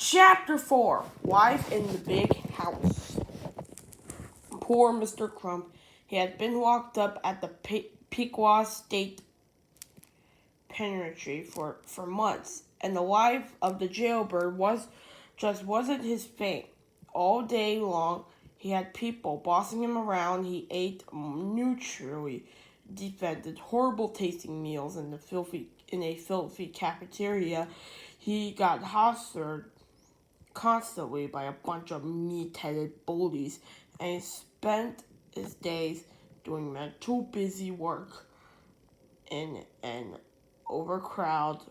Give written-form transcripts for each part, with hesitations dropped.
Chapter 4 Wife in the Big House. Poor Mr. Crump. He had been locked up at the Pequot State Penitentiary for months, and the life of the jailbird wasn't his thing. All day long, he had people bossing him around. He ate neutrally defended, horrible tasting meals in a filthy cafeteria. He got hosted constantly by a bunch of meat-headed bullies, and he spent his days doing mental busy work in an overcrowded,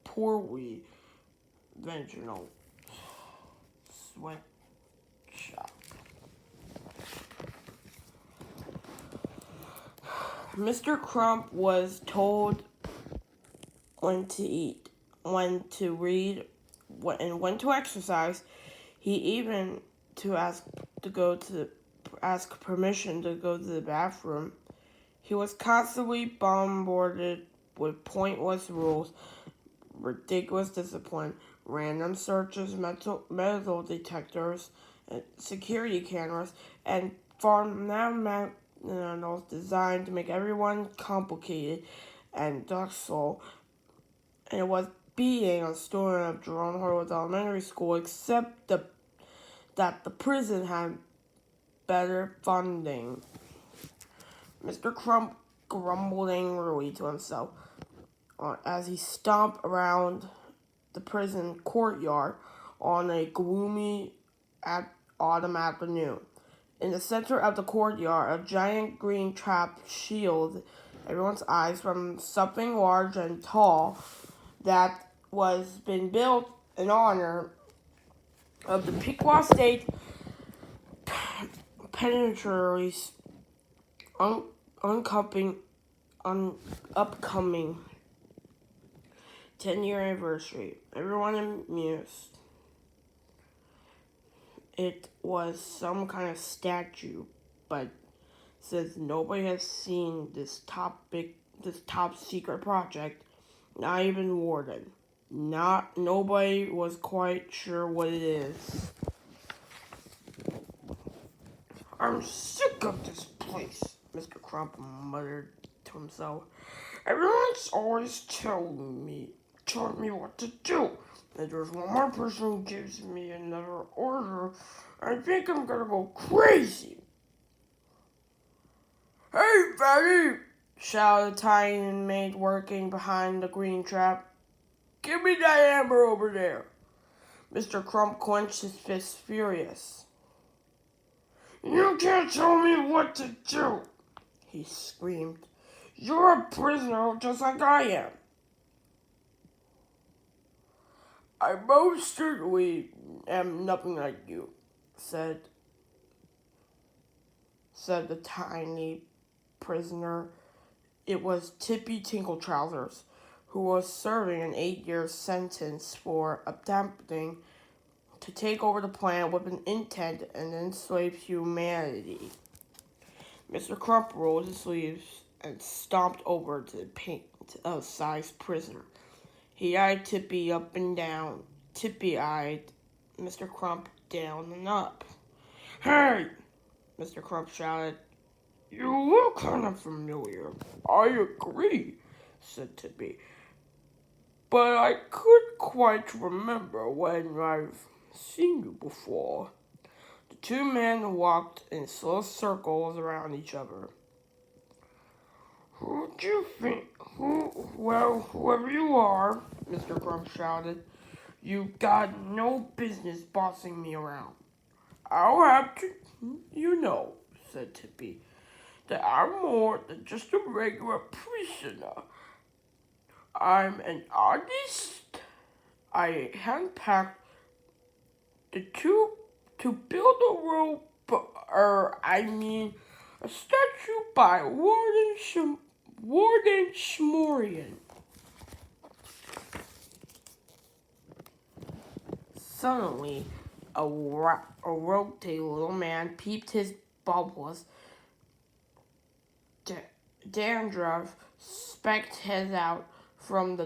poorly vengeful sweatshop. Mr. Crump was told when to eat, when to read, and when to exercise. He even to ask permission to go to the bathroom. He was constantly bombarded with pointless rules, ridiculous discipline, random searches, metal detectors, security cameras, and fundamentals designed to make everyone complicated and docile. And it was being a student of Jerome Horowitz Elementary School, except that the prison had better funding. Mr. Crump grumbled angrily to himself as he stomped around the prison courtyard on a gloomy autumn afternoon. In the center of the courtyard, a giant green trap shielded everyone's eyes from something large and tall that was been built in honor of the Pequot State Penitentiary's upcoming 10-year anniversary. Everyone amused. It was some kind of statue, but since nobody has seen this top secret project, not even Warden, nobody was quite sure what it is. I'm sick of this place, Mr. Crump muttered to himself. Everyone's always telling me what to do. And there's one more person who gives me another order, I think I'm gonna go crazy. Hey, fatty! Shouted a tiny maid working behind the green trap. Give me that hammer over there. Mr. Crump clenched his fist, furious. You can't tell me what to do, he screamed. You're a prisoner just like I am. I most certainly am nothing like you, said the tiny prisoner. It was Tippy Tinkletrousers, who was serving an 8-year sentence for attempting to take over the planet with an intent and enslave humanity. Mr. Crump rolled his sleeves and stomped over to the paint-sized prisoner. He eyed Tippy up and down. Tippy eyed Mr. Crump down and up. Hey! Mr. Crump shouted. You look kind of familiar. I agree, said Tippy. But I couldn't quite remember when I've seen you before. The two men walked in slow circles around each other. Who do you think? Whoever you are, Mr. Grump shouted, you've got no business bossing me around. I'll have to, said Tippy, that I'm more than just a regular prisoner. I'm an artist. I handpacked the two to build a statue by Warden Schmorian. Suddenly, a rotate little man peeped his bulbous dandruff specked head out from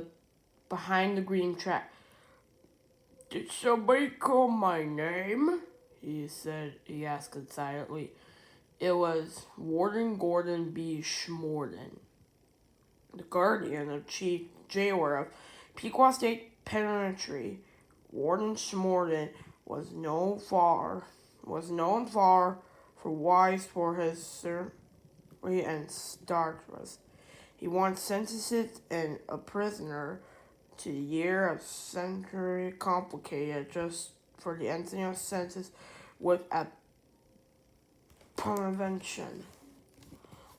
behind the green trap. Did somebody call my name? He asked silently. It was Warden Gordon B. Schmorden, the guardian of Chief Jailer of Pequot State Penitentiary. Warden Schmorden was known far for wise for his surgery and starchless. He once sentenced a prisoner to a year of century complicated just for the ending of sentence with a prevention.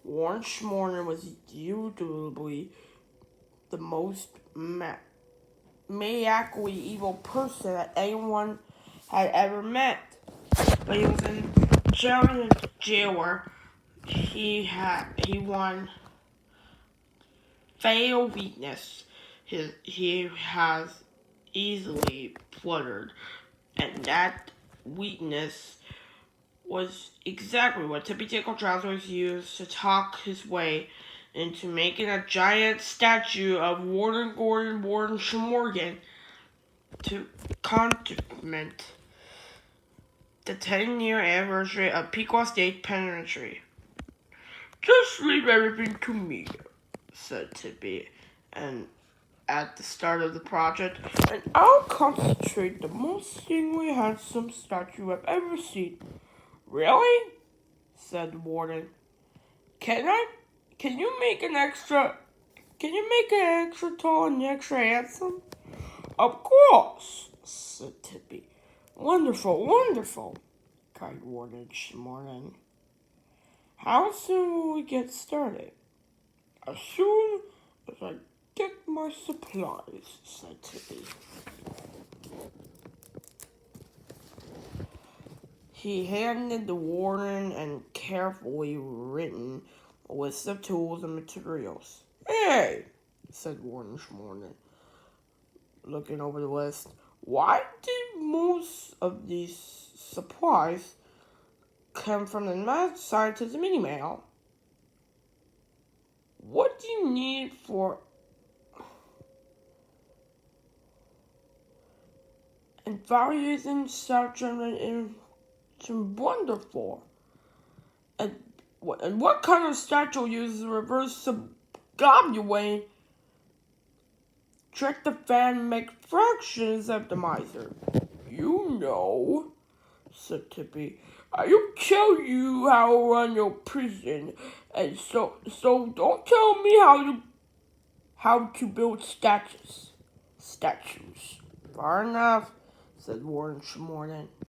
Warren Schmorner was usually the most maniacally evil person that anyone had ever met. But he was in jailer. He won fatal weakness. He has easily fluttered, and that weakness was exactly what Tippy Tickle Trousers used to talk his way into making a giant statue of Warden Schmorgan to commemorate the 10-year anniversary of Pequot State Penitentiary. Just leave everything to me, said Tippy, and at the start of the project, and I'll concentrate the most seemingly handsome statue I've ever seen. Really? Said the warden. Can you make an extra tall and extra handsome? Of course, said Tippy. Wonderful, cried Warden Schmorgan. How soon will we get started? As soon as I get my supplies, said Tippy. He handed the warden a carefully written list of tools and materials. Hey, said Warden Schmorgan, looking over the list. Why did most of these supplies come from the mad scientist mini-mail? What do you need for evaluating such an wonderful? And what kind of statue uses reverse subgobulate trick the fan make fractions optimizer? You know, said Tippy. I'll tell you how to run your prison, and so don't tell me how to build statues. Far enough, said Warden Schmorgan.